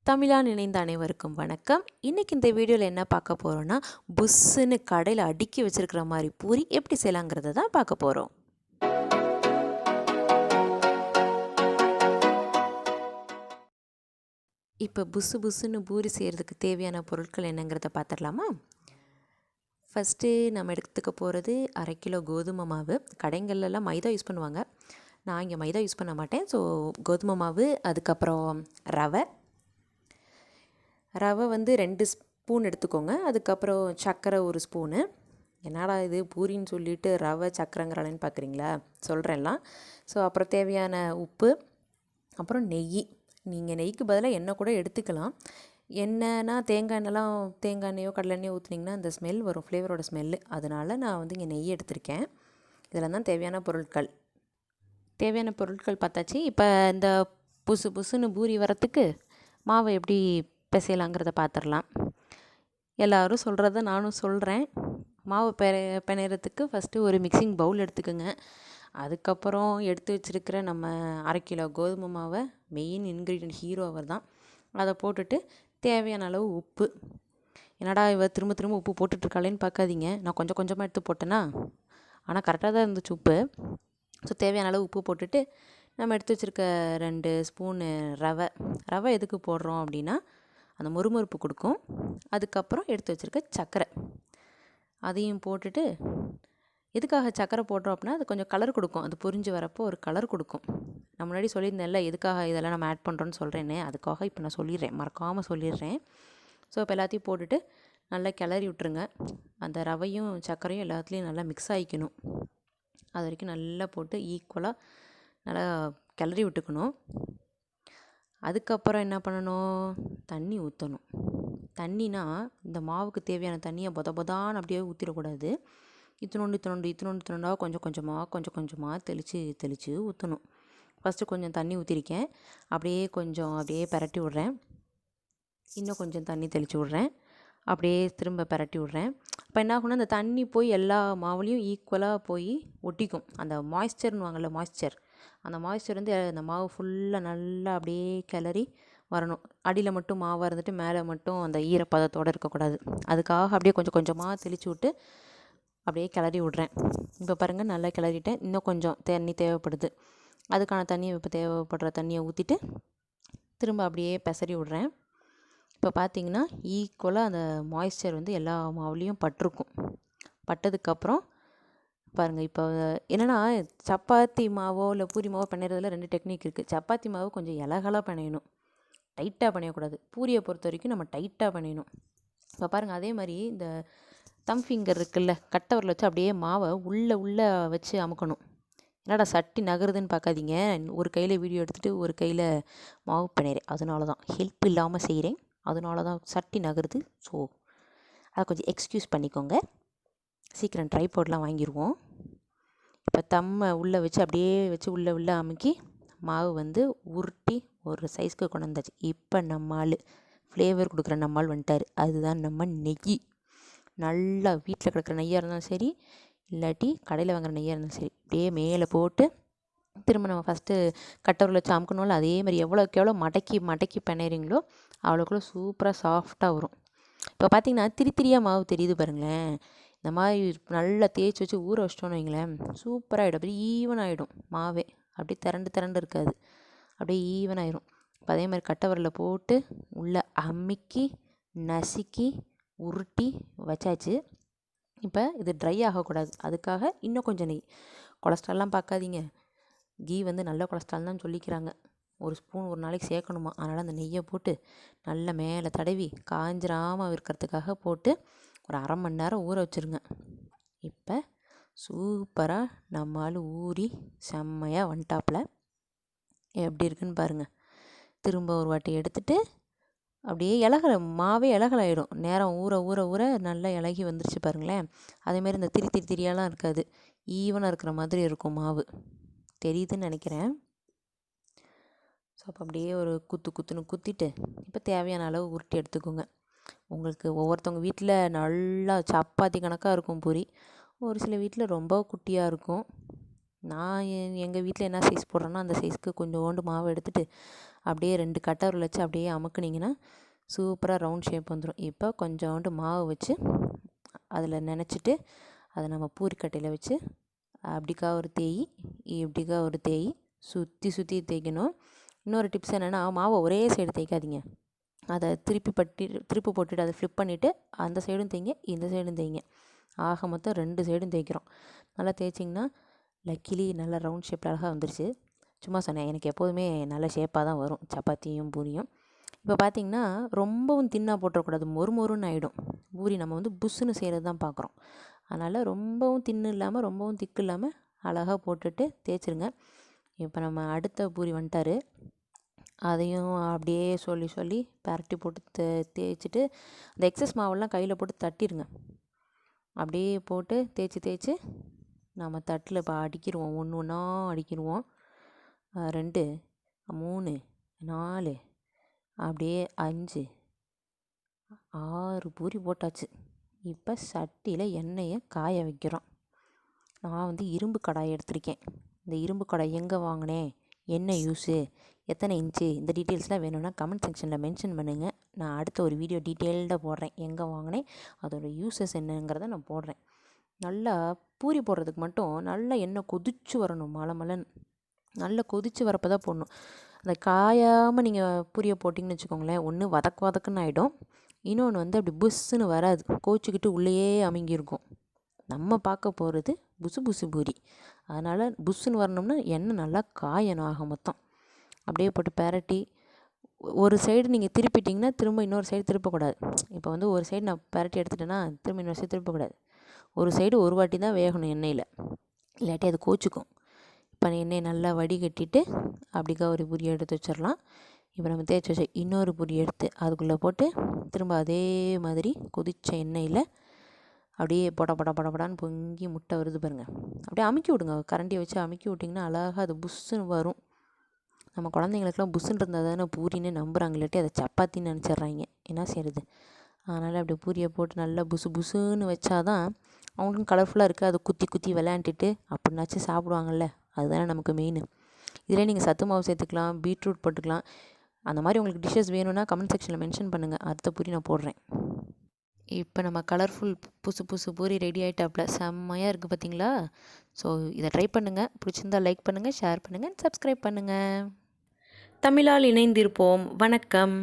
தமிழா நினைந்த அனைவருக்கும் வணக்கம். இன்றைக்கி இந்த வீடியோவில் என்ன பார்க்க போகிறோன்னா, புஷ்ஷுன்னு கடையில் அடுக்கி வச்சுருக்கிற மாதிரி பூரி எப்படி செய்யலாங்கிறத தான் பார்க்க போகிறோம். இப்போ புஷ்ஷுன்னு பூரி செய்கிறதுக்கு தேவையான பொருட்கள் என்னங்கிறத பார்த்துடலாமா? ஃபஸ்ட்டு நம்ம எடுத்துக்க போகிறது 1/2 கிலோ கோதுமை மாவு. கடைங்கள்லாம் மைதா யூஸ் பண்ணுவாங்க, நான் இங்கே மைதா யூஸ் பண்ண மாட்டேன். ஸோ கோதுமை மாவு, அதுக்கப்புறம் ரவை வந்து 2 ஸ்பூன் எடுத்துக்கோங்க. அதுக்கப்புறம் சர்க்கரை 1 ஸ்பூனு. என்னடா இது பூரின்னு சொல்லிட்டு ரவை சர்க்கரைங்கிறாளேன்னு பார்க்குறீங்களா? சொல்கிறேன்லாம். ஸோ அப்புறம் தேவையான உப்பு, அப்புறம் நெய். நீங்கள் நெய்க்கு பதிலாக எண்ணெய் கூட எடுத்துக்கலாம். எண்ணெய்னா தேங்காய் எண்ணெயோ கடலை எண்ணெயோ ஊற்றுனீங்கன்னா அந்த ஸ்மெல் வரும், ஃப்ளேவரோட ஸ்மெல்லு. அதனால் நான் வந்து இங்கே நெய் எடுத்திருக்கேன். இதெல்லாம் தான் தேவையான பொருட்கள் பார்த்தாச்சு. இப்போ இந்த புசுன்னு பூரி வரத்துக்கு மாவை எப்படி பிசையலாங்கிறத பார்த்துடலாம். எல்லோரும் சொல்கிறத நானும் சொல்கிறேன். மாவு பிணையறதுக்கு ஃபஸ்ட்டு ஒரு மிக்சிங் பவுல் எடுத்துக்கோங்க. அதுக்கப்புறம் எடுத்து வச்சுருக்கிற நம்ம 1/2 கிலோ கோதுமை மாவை, மெயின் இன்க்ரீடியன்ட் ஹீரோ அவர் தான், அதை போட்டுட்டு தேவையான அளவு உப்பு. என்னடா இவ திரும்ப உப்பு போட்டுட்ருக்காளேன்னு பார்க்காதீங்க, நான் கொஞ்சம் கொஞ்சமாக எடுத்து போட்டேன்னா, ஆனால் கரெக்டாக தான் இருந்துச்சு உப்பு. ஸோ தேவையான அளவு உப்பு போட்டுட்டு நம்ம எடுத்து வச்சுருக்க 2 ஸ்பூனு ரவை எதுக்கு போடுறோம் அப்படின்னா, அந்த மொறுமொறுப்பு கொடுக்கும். அதுக்கப்புறம் எடுத்து வச்சுருக்க சர்க்கரை, அதையும் போட்டுட்டு, எதுக்காக சர்க்கரை போடுறோம் அப்படின்னா, அது கொஞ்சம் கலர் கொடுக்கும். அது பொரிஞ்சு வரப்போ ஒரு கலர் கொடுக்கும். நான் முன்னாடி சொல்லியிருந்தேன்ல எதுக்காக இதெல்லாம் நம்ம ஆட் பண்ணுறோன்னு சொல்கிறேன்னு, அதுக்காக இப்போ நான் சொல்லிடுறேன், மறக்காமல் சொல்லிடுறேன். ஸோ இப்போ எல்லாத்தையும் போட்டுட்டு நல்லா கிளறி விட்டுருங்க. அந்த ரவையும் சர்க்கரையும் எல்லாத்துலேயும் நல்லா மிக்ஸ் ஆகிக்கணும். அது வரைக்கும் நல்லா போட்டு ஈக்குவலாக நல்லா கிளறி விட்டுக்கணும். அதுக்கப்புறம் என்ன பண்ணணும், தண்ணி ஊற்றணும். தண்ணினா இந்த மாவுக்கு தேவையான தண்ணியை பொதான்னு அப்படியே ஊற்றிடக்கூடாது. இத்தினோண்டாக கொஞ்சம் கொஞ்சமாக தெளித்து ஊற்றணும். ஃபஸ்ட்டு கொஞ்சம் தண்ணி ஊற்றிருக்கேன், அப்படியே பரட்டி விட்றேன். இன்னும் கொஞ்சம் தண்ணி தெளித்து விட்றேன், அப்படியே திரும்ப பரட்டி விட்றேன். அப்போ என்ன ஆகும்னா, அந்த தண்ணி போய் எல்லா மாவுலேயும் ஈக்குவலாக போய் ஒட்டிக்கும். அந்த மாய்ஸ்சர்னுவாங்கள்ல, அந்த மாய்ஸ்சர் வந்து அந்த மாவு ஃபுல்லாக நல்லா அப்படியே கிளறி வரணும். அடியில் மட்டும் மாவாக இருந்துட்டு மேலே மட்டும் அந்த ஈரப்பதத்தோடு இருக்கக்கூடாது. அதுக்காக அப்படியே கொஞ்சம் கொஞ்சமாக தெளித்து விட்டு அப்படியே கிளறி விட்றேன். இப்போ பாருங்கள், நல்லா கிளறிட்டேன். இன்னும் கொஞ்சம் தண்ணி தேவைப்படுது. அதுக்கான தண்ணியை இப்போ தேவைப்படுற தண்ணியை ஊற்றிட்டு திரும்ப அப்படியே பெசரி விட்றேன். இப்போ பார்த்திங்கன்னா ஈக்குவலாக அந்த மாய்ஸ்சர் வந்து எல்லா மாவுலேயும் பட்டிருக்கும். பட்டதுக்கப்புறம் பாருங்கள், இப்போ என்னென்னா, சப்பாத்தி மாவோ இல்லை பூரி மாவோ பிணையிறதுல 2 டெக்னிக் இருக்குது. சப்பாத்தி மாவு கொஞ்சம் இலகலாக பிணையணும், டைட்டாக பிணையக்கூடாது. பூரியை பொறுத்த வரைக்கும் நம்ம டைட்டாக பிணையணும். இப்போ பாருங்கள், அதே மாதிரி இந்த தம் ஃபிங்கர் இருக்குல்ல, கட்டவரில் வச்சு அப்படியே மாவை உள்ளே வச்சு அமுக்கணும். என்னடா சட்டி நகருதுன்னு பார்க்காதீங்க, ஒரு கையில் வீடியோ எடுத்துகிட்டு ஒரு கையில் மாவு பிணையிறேன், அதனால தான் ஹெல்ப் இல்லாமல் செய்கிறேன், அதனால தான் சட்டி நகருது. ஸோ அதை கொஞ்சம் எக்ஸ்கியூஸ் பண்ணிக்கோங்க. சீக்கிரம் ட்ரைபாட்லாம் வாங்கிடுவோம். இப்போ தம்மை உள்ளே வச்சு அப்படியே வச்சு உள்ளே அமுக்கி மாவு வந்து உருட்டி ஒரு சைஸ்க்கு கொண்டு வந்தாச்சு. இப்போ நம்மால் ஃப்ளேவர் கொடுக்குற நம்மால் வந்துட்டார். அதுதான் நம்ம நெய். நல்லா வீட்டில் கிடக்கிற நெய்யாக இருந்தாலும் சரி, இல்லாட்டி கடையில் வாங்குற நெய்யாக இருந்தாலும் சரி, அப்படியே மேலே போட்டு திரும்ப நம்ம ஃபஸ்ட்டு கட்டவரில் வச்சு அமுக்கணும்ல, அதே மாதிரி எவ்வளோக்கு எவ்வளோ மடக்கி பிணையிறீங்களோ அவ்வளோக்குள்ள சூப்பராக சாஃப்டாக வரும். இப்போ பார்த்திங்கன்னா திரியாக மாவு தெரியுது பாருங்களேன். இந்த மாதிரி நல்லா தேய்ச்சி வச்சு ஊற வச்சிட்டோன்னு வைங்களேன், சூப்பராகிடும். அப்படியே ஈவனாகிடும் மாவே, அப்படியே திரண்டு இருக்காது, அப்படியே ஈவனாகிடும். இப்போ அதே மாதிரி கட்டவரில் போட்டு உள்ளே அமுக்கி நசுக்கி உருட்டி வச்சாச்சு. இப்போ இது ட்ரை ஆகக்கூடாது, அதுக்காக இன்னும் கொஞ்சம் நெய். கொலஸ்ட்ரால்லாம் பார்க்காதீங்க, கீ வந்து நல்ல கொலஸ்ட்ரால் தான் சொல்லிக்கிறாங்க. 1 ஸ்பூன் ஒரு நாளைக்கு சேர்க்கணுமா. அதனால் அந்த நெய்யை போட்டு நல்லா மேலே தடவி காஞ்சிராமல் இருக்கிறதுக்காக போட்டு ஒரு 1/2 மணி நேரம் ஊற வச்சுருங்க. இப்போ சூப்பராக நம்மால் ஊறி செம்மையாக வந்துட்டாப்பில். எப்படி இருக்குன்னு பாருங்கள். திரும்ப ஒரு வாட்டி எடுத்துகிட்டு அப்படியே மாவே இலகலாயிடும். நேரம் ஊற நல்லா இலகி வந்துருச்சு பாருங்களேன். அதேமாரி இந்த திரியாலாம் இருக்காது, ஈவனாக இருக்கிற மாதிரி இருக்கும் மாவு. தெரியுதுன்னு நினைக்கிறேன். ஸோ அப்போ அப்படியே ஒரு குத்துன்னு குத்திட்டு இப்போ தேவையான அளவு உருட்டி எடுத்துக்கோங்க. உங்களுக்கு ஒவ்வொருத்தவங்க வீட்டில் நல்லா சப்பாத்தி கணக்காக இருக்கும் பூரி, ஒரு சில வீட்டில் ரொம்ப குட்டியாக இருக்கும். நான் எங்கள் வீட்டில் என்ன சைஸ் போடுறேன்னா அந்த சைஸ்க்கு கொஞ்சோண்டு மாவு எடுத்துகிட்டு அப்படியே 2 கட்டரில் வச்சு அப்படியே அமுக்குனிங்கன்னா சூப்பராக ரவுண்ட் ஷேப் வந்துடும். இப்போ கொஞ்சோண்டு மாவு வச்சு அதில் நனைச்சிட்டு அதை நம்ம பூரிக்கட்டையில் வச்சு அப்படிக்கா ஒரு தேய், இப்படிக்கா ஒரு தேய், சுற்றி சுற்றி தேய்க்கணும். இன்னொரு டிப்ஸ் என்னென்னா, மாவை ஒரே சைடு தேய்க்காதீங்க. அதை திருப்பி போட்டுட்டு அதை ஃப்ளிப் பண்ணிவிட்டு அந்த சைடும் தேய்ங்க, இந்த சைடும் தேய்ங்க. ஆக மொத்தம் 2 சைடும் தேய்க்கிறோம். நல்லா தேய்ச்சிங்கன்னா லக்கிலி நல்லா ரவுண்ட் ஷேப்பில் அழகாக வந்துருச்சு. சும்மா சொன்னேன், எனக்கு எப்போதுமே நல்ல ஷேப்பாக தான் வரும் சப்பாத்தியும் பூரியும். இப்போ பார்த்திங்கன்னா ரொம்பவும் தின்னாக போட்டுறக்கூடாது, மொறுன்னு ஆகிடும். பூரி நம்ம வந்து புஷ்ஷுன்னு செய்கிறது தான் பார்க்குறோம். அதனால் ரொம்பவும் தின்னு இல்லாமல் ரொம்பவும் திக்கு இல்லாமல் அழகாக போட்டுட்டு தேய்ச்சிருங்க. இப்போ நம்ம அடுத்த பூரி வந்துட்டார். அதையும் அப்படியே சொல்லி பரட்டி போட்டு தேய்ச்சிட்டு அந்த எக்ஸஸ் மாவெல்லாம் கையில் போட்டு தட்டிடுங்க. அப்படியே போட்டு தேய்ச்சி நம்ம தட்டில் இப்போ அடிக்கிடுவோம், ஒன்று ஒன்றா அடிக்கிடுவோம். 2, 3, 4, அப்படியே 5, 6 பூரி போட்டாச்சு. இப்போ சட்டியில் எண்ணெயை காய வைக்கிறோம். நான் வந்து இரும்பு கடாய் எடுத்திருக்கேன். இந்த இரும்பு கடாய் எங்கே வாங்கினேன், என்ன யூஸு, எத்தனை இன்ச்சு, இந்த டீட்டெயில்ஸ்லாம் வேணும்னா கமெண்ட் செக்ஷனில் மென்ஷன் பண்ணுங்கள். நான் அடுத்த ஒரு வீடியோ டீட்டெயில்டாக போடுறேன், எங்கே வாங்கினேன், அதோடய யூஸஸ் என்னங்கிறத நான் போடுறேன். நல்லா பூரி போடுறதுக்கு மட்டும் நல்லா எண்ணெய் கொதிச்சு வரணும், மலன்னு நல்லா கொதித்து வரப்போ தான் போடணும். அதை காயாமல் நீங்கள் பூரியை போட்டிங்கன்னு வச்சுக்கோங்களேன், ஒன்று வதக்குன்னு ஆகிடும், இன்னொன்று வந்து அப்படி புஷ்ஷுன்னு வராது, கோச்சிக்கிட்டு உள்ளேயே அமுங்கியிருக்கும். நம்ம பார்க்க போகிறது புசு பூரி. அதனால் புஷ்ஷுன்னு வரணும்னா எண்ணெய் நல்லா காயணும். ஆக மொத்தம் அப்படியே போட்டு பெரட்டி ஒரு சைடு நீங்கள் திருப்பிட்டிங்கன்னா திரும்ப இன்னொரு சைடு திருப்பக்கூடாது. இப்போ வந்து ஒரு சைடு நான் பெரட்டி எடுத்துட்டேன்னா திரும்ப இன்னொரு சைடு திருப்பக்கூடாது. ஒரு சைடு ஒரு வாட்டி தான் வேகணும் எண்ணெயில், இல்லாட்டி அது கோச்சிக்கும். இப்போ எண்ணெயை நல்லா வடிகட்டிட்டு அப்படிக்கா ஒரு பூரி எடுத்து வச்சிடலாம். இப்போ நம்ம தேய்ச்சி வச்ச இன்னொரு பூரி எடுத்து அதுக்குள்ளே போட்டு திரும்ப அதே மாதிரி கொதித்த எண்ணெயில் அப்படியே படான்னு பொங்கி முட்டை வருது பாருங்கள். அப்படியே அமுக்கி விடுங்க, கரண்டியை வச்சு அமுக்கி விட்டிங்கன்னா அழகாக அது புஷ்ஷுன்னு வரும். நம்ம குழந்தைங்களுக்குலாம் புஷ்ஷுன்னு இருந்தால் தானே பூரின்னு நம்புகிறாங்க, இல்லாட்டி அதை சப்பாத்தின்னு நினச்சிட்றாங்க. என்ன செய்கிறது? அதனால் அப்படியே பூரியை போட்டு நல்லா புசுன்னு வச்சாதான் அவங்களுக்கும் கலர்ஃபுல்லாக இருக்குது. அதை குத்தி விளையாண்டுட்டு அப்படின்னாச்சும் சாப்பிடுவாங்கள்ல, அதுதானே நமக்கு மெயின். இதில் நீங்கள் சத்து மாவு சேர்த்துக்கலாம், பீட்ரூட் போட்டுக்கலாம். அந்த மாதிரி உங்களுக்கு டிஷ்ஷஸ் வேணும்னா கமெண்ட் செக்ஷனில் மென்ஷன் பண்ணுங்கள், அடுத்த பூரி நான் போடுறேன். இப்போ நம்ம கலர்ஃபுல் புசு பூரி ரெடி ஆகிட்டாப்புல, செம்மையாக இருக்குது பார்த்தீங்களா? ஸோ இதை ட்ரை பண்ணுங்கள், பிடிச்சிருந்தா லைக் பண்ணுங்கள், ஷேர் பண்ணுங்கள், சப்ஸ்கிரைப் பண்ணுங்கள். தமிழால் இணைந்திருப்போம். வணக்கம்.